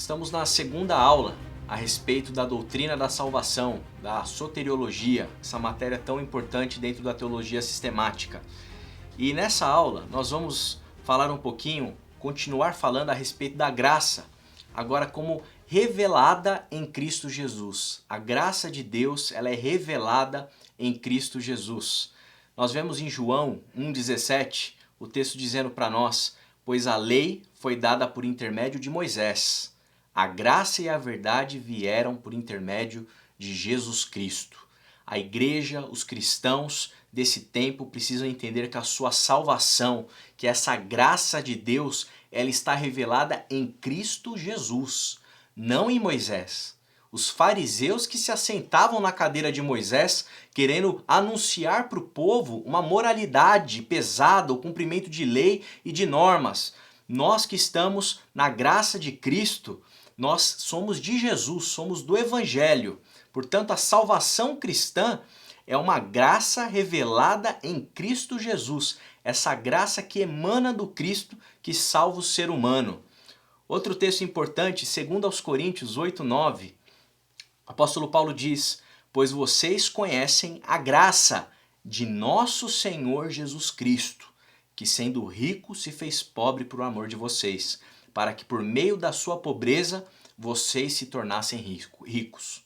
Estamos na segunda aula a respeito da doutrina da salvação, da soteriologia, essa matéria tão importante dentro da teologia sistemática. E nessa aula nós vamos falar um pouquinho, continuar falando a respeito da graça, agora como revelada em Cristo Jesus. A graça de Deus, ela é revelada em Cristo Jesus. Nós vemos em João 1,17 o texto dizendo para nós: pois a lei foi dada por intermédio de Moisés, a graça e a verdade vieram por intermédio de Jesus Cristo. A igreja, os cristãos desse tempo precisam entender que a sua salvação, que essa graça de Deus, ela está revelada em Cristo Jesus, não em Moisés. Os fariseus que se assentavam na cadeira de Moisés, querendo anunciar para o povo uma moralidade pesada, o cumprimento de lei e de normas. Nós que estamos na graça de Cristo, nós somos de Jesus, somos do Evangelho. Portanto, a salvação cristã é uma graça revelada em Cristo Jesus. Essa graça que emana do Cristo que salva o ser humano. Outro texto importante, 2 Coríntios 8:9, o apóstolo Paulo diz: pois vocês conhecem a graça de nosso Senhor Jesus Cristo, que sendo rico se fez pobre por amor de vocês, para que por meio da sua pobreza vocês se tornassem ricos.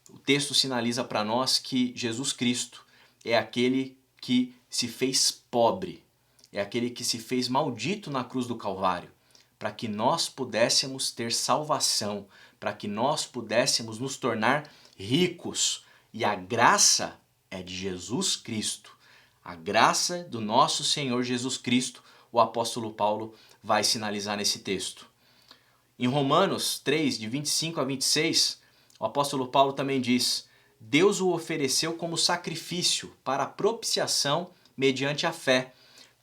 O texto sinaliza para nós que Jesus Cristo é aquele que se fez pobre, é aquele que se fez maldito na cruz do Calvário, para que nós pudéssemos ter salvação, para que nós pudéssemos nos tornar ricos. E a graça é de Jesus Cristo. A graça do nosso Senhor Jesus Cristo, o apóstolo Paulo vai sinalizar nesse texto. Em Romanos 3, de 25 a 26, o apóstolo Paulo também diz: Deus o ofereceu como sacrifício para a propiciação mediante a fé,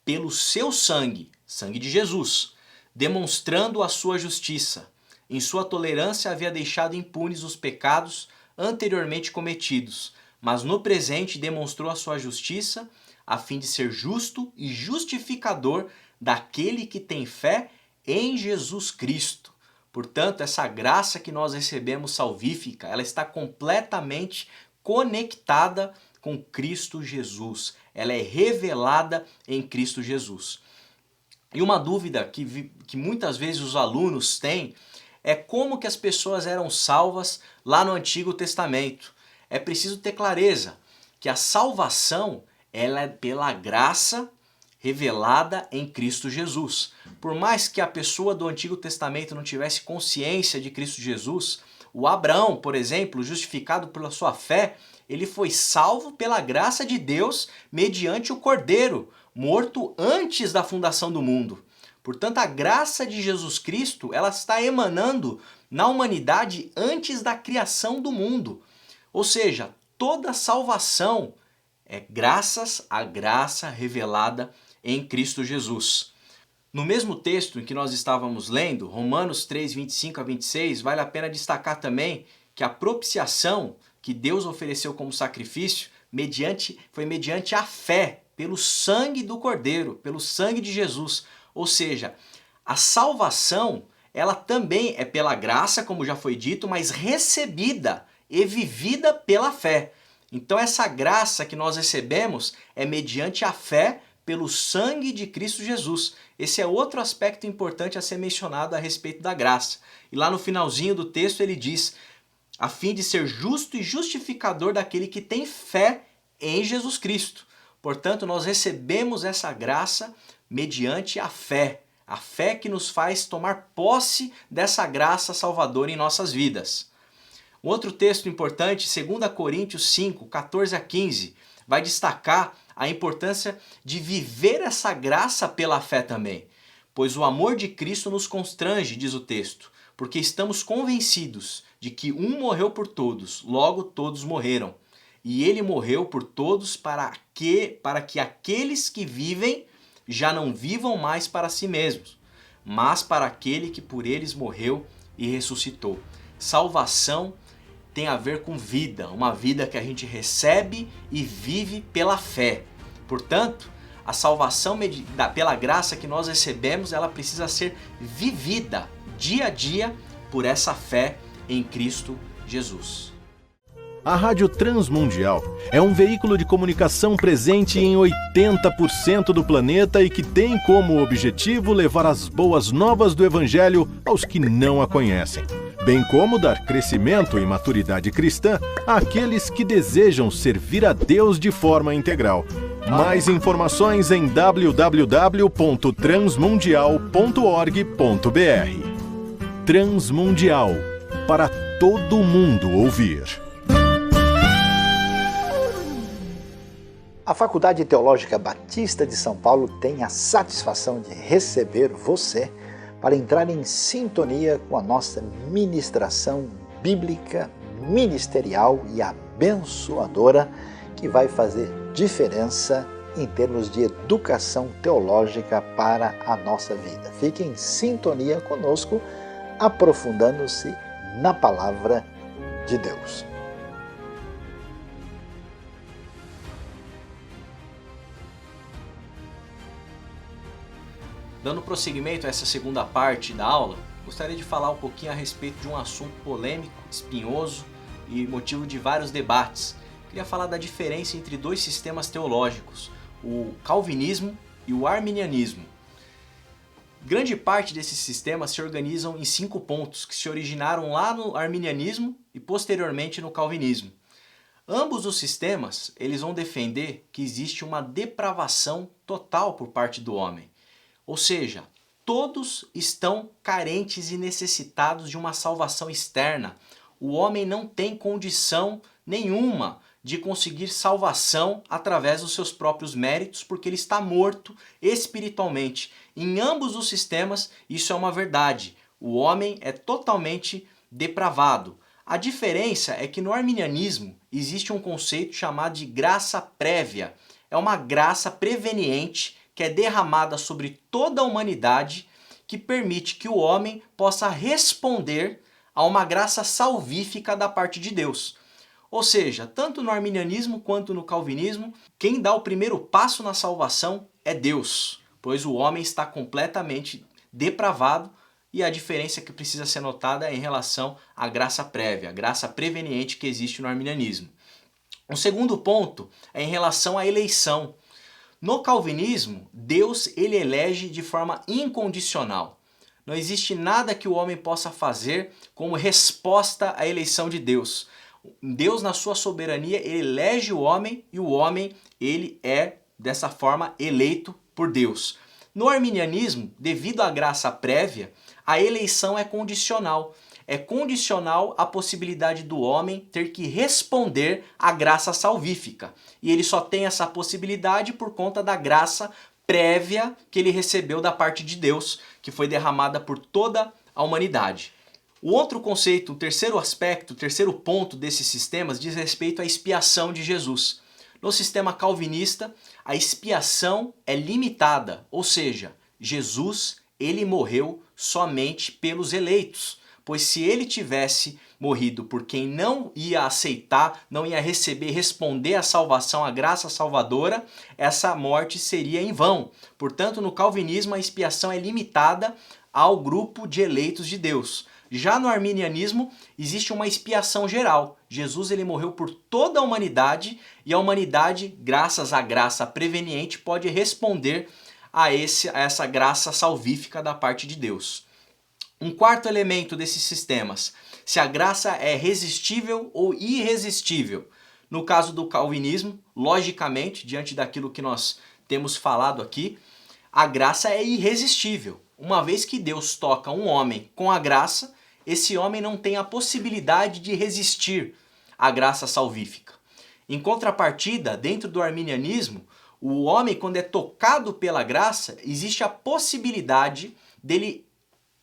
pelo seu sangue, sangue de Jesus, demonstrando a sua justiça. Em sua tolerância havia deixado impunes os pecados anteriormente cometidos, mas no presente demonstrou a sua justiça, a fim de ser justo e justificador daquele que tem fé em Jesus Cristo. Portanto, essa graça que nós recebemos salvífica, ela está completamente conectada com Cristo Jesus. Ela é revelada em Cristo Jesus. E uma dúvida que muitas vezes os alunos têm é como que as pessoas eram salvas lá no Antigo Testamento. É preciso ter clareza que a salvação ela é pela graça revelada em Cristo Jesus. Por mais que a pessoa do Antigo Testamento não tivesse consciência de Cristo Jesus, o Abraão, por exemplo, justificado pela sua fé, ele foi salvo pela graça de Deus mediante o Cordeiro, morto antes da fundação do mundo. Portanto, a graça de Jesus Cristo, ela está emanando na humanidade antes da criação do mundo. Ou seja, toda salvação é graças à graça revelada em Cristo Jesus. No mesmo texto em que nós estávamos lendo, Romanos 3, 25 a 26, vale a pena destacar também que a propiciação que Deus ofereceu como sacrifício foi mediante a fé, pelo sangue do Cordeiro, pelo sangue de Jesus. Ou seja, a salvação, ela também é pela graça, como já foi dito, mas recebida e vivida pela fé. Então essa graça que nós recebemos é mediante a fé pelo sangue de Cristo Jesus. Esse é outro aspecto importante a ser mencionado a respeito da graça. E lá no finalzinho do texto ele diz: a fim de ser justo e justificador daquele que tem fé em Jesus Cristo. Portanto, nós recebemos essa graça mediante a fé que nos faz tomar posse dessa graça salvadora em nossas vidas. Um outro texto importante, 2 Coríntios 5, 14 a 15, vai destacar a importância de viver essa graça pela fé também. Pois o amor de Cristo nos constrange, diz o texto, porque estamos convencidos de que um morreu por todos, logo todos morreram. E ele morreu por todos para que aqueles que vivem já não vivam mais para si mesmos, mas para aquele que por eles morreu e ressuscitou. Salvação tem a ver com vida, uma vida que a gente recebe e vive pela fé. Portanto, a salvação pela graça que nós recebemos, ela precisa ser vivida dia a dia por essa fé em Cristo Jesus. A Rádio Transmundial é um veículo de comunicação presente em 80% do planeta e que tem como objetivo levar as boas novas do Evangelho aos que não a conhecem, bem como dar crescimento e maturidade cristã àqueles que desejam servir a Deus de forma integral. Mais informações em www.transmundial.org.br. Transmundial, para todo mundo ouvir. A Faculdade Teológica Batista de São Paulo tem a satisfação de receber você para entrar em sintonia com a nossa ministração bíblica, ministerial e abençoadora, que vai fazer diferença em termos de educação teológica para a nossa vida. Fique em sintonia conosco, aprofundando-se na palavra de Deus. Dando prosseguimento a essa segunda parte da aula, gostaria de falar um pouquinho a respeito de um assunto polêmico, espinhoso e motivo de vários debates. Queria falar da diferença entre dois sistemas teológicos, o calvinismo e o arminianismo. Grande parte desses sistemas se organizam em 5 pontos, que se originaram lá no arminianismo e posteriormente no calvinismo. Ambos os sistemas eles vão defender que existe uma depravação total por parte do homem. Ou seja, todos estão carentes e necessitados de uma salvação externa. O homem não tem condição nenhuma de conseguir salvação através dos seus próprios méritos, porque ele está morto espiritualmente. Em ambos os sistemas, isso é uma verdade. O homem é totalmente depravado. A diferença é que no arminianismo existe um conceito chamado de graça prévia. É uma graça preveniente que é derramada sobre toda a humanidade, que permite que o homem possa responder a uma graça salvífica da parte de Deus. Ou seja, tanto no arminianismo quanto no calvinismo, quem dá o primeiro passo na salvação é Deus, pois o homem está completamente depravado, e a diferença que precisa ser notada é em relação à graça prévia, a graça preveniente que existe no arminianismo. O segundo ponto é em relação à eleição. No calvinismo, Deus ele elege de forma incondicional. Não existe nada que o homem possa fazer como resposta à eleição de Deus. Deus, na sua soberania, ele elege o homem e o homem ele é, dessa forma, eleito por Deus. No arminianismo, devido à graça prévia, a eleição é condicional. É condicional a possibilidade do homem ter que responder à graça salvífica. E ele só tem essa possibilidade por conta da graça prévia que ele recebeu da parte de Deus, que foi derramada por toda a humanidade. O outro conceito, o terceiro aspecto, o terceiro ponto desses sistemas diz respeito à expiação de Jesus. No sistema calvinista, a expiação é limitada, ou seja, Jesus ele morreu somente pelos eleitos. Pois se ele tivesse morrido por quem não ia aceitar, não ia receber, responder à salvação, à graça salvadora, essa morte seria em vão. Portanto, no calvinismo a expiação é limitada ao grupo de eleitos de Deus. Já no arminianismo existe uma expiação geral. Jesus ele morreu por toda a humanidade e a humanidade, graças à graça preveniente, pode responder a essa graça salvífica da parte de Deus. Um quarto elemento desses sistemas, se a graça é resistível ou irresistível. No caso do calvinismo, logicamente, diante daquilo que nós temos falado aqui, a graça é irresistível. Uma vez que Deus toca um homem com a graça, esse homem não tem a possibilidade de resistir à graça salvífica. Em contrapartida, dentro do arminianismo, o homem, quando é tocado pela graça, existe a possibilidade dele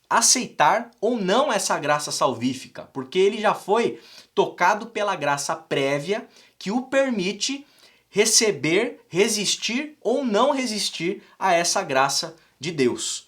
aceitar ou não essa graça salvífica, porque ele já foi tocado pela graça prévia que o permite receber, resistir ou não resistir a essa graça de Deus.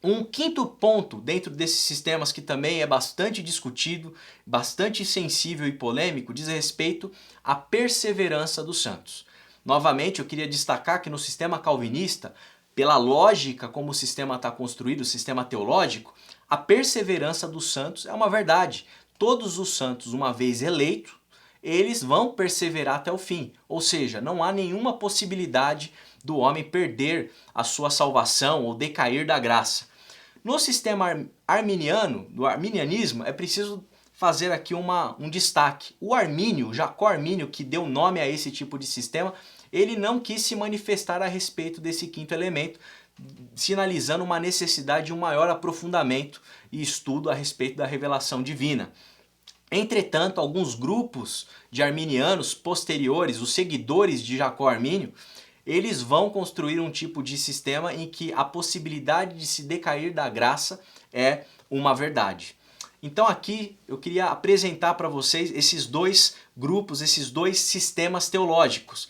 Um quinto ponto dentro desses sistemas que também é bastante discutido, bastante sensível e polêmico, diz respeito à perseverança dos santos. Novamente, eu queria destacar que no sistema calvinista, pela lógica como o sistema está construído, o sistema teológico, a perseverança dos santos é uma verdade. Todos os santos, uma vez eleitos, eles vão perseverar até o fim. Ou seja, não há nenhuma possibilidade do homem perder a sua salvação ou decair da graça. No sistema arminiano, do arminianismo, é preciso fazer aqui um destaque. O Armínio, Jacó Armínio, que deu nome a esse tipo de sistema, ele não quis se manifestar a respeito desse quinto elemento, sinalizando uma necessidade de um maior aprofundamento e estudo a respeito da revelação divina. Entretanto, alguns grupos de arminianos posteriores, os seguidores de Jacó Armínio, eles vão construir um tipo de sistema em que a possibilidade de se decair da graça é uma verdade. Então aqui eu queria apresentar para vocês esses dois grupos, esses dois sistemas teológicos.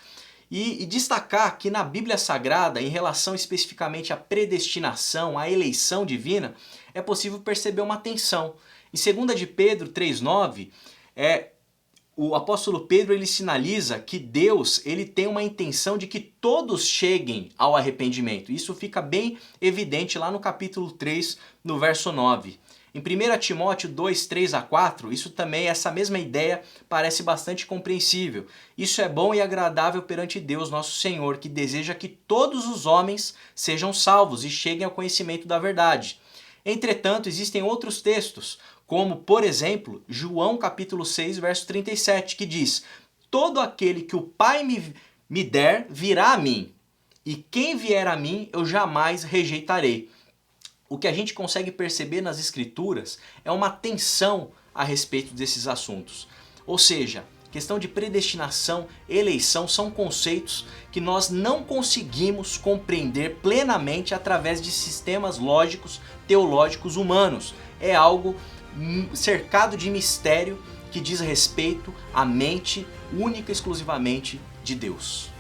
E destacar que na Bíblia Sagrada, em relação especificamente à predestinação, à eleição divina, é possível perceber uma tensão. Em 2 de Pedro 3,9, o apóstolo Pedro ele sinaliza que Deus ele tem uma intenção de que todos cheguem ao arrependimento. Isso fica bem evidente lá no capítulo 3, no verso 9. Em 1 Timóteo 2, 3-4, isso também, essa mesma ideia parece bastante compreensível. Isso é bom e agradável perante Deus, nosso Senhor, que deseja que todos os homens sejam salvos e cheguem ao conhecimento da verdade. Entretanto, existem outros textos, como, por exemplo, João capítulo 6, verso 37, que diz: todo aquele que o Pai me der virá a mim, e quem vier a mim eu jamais rejeitarei. O que a gente consegue perceber nas Escrituras é uma tensão a respeito desses assuntos. Ou seja, questão de predestinação, eleição são conceitos que nós não conseguimos compreender plenamente através de sistemas lógicos, teológicos humanos. É algo cercado de mistério que diz respeito à mente única e exclusivamente de Deus.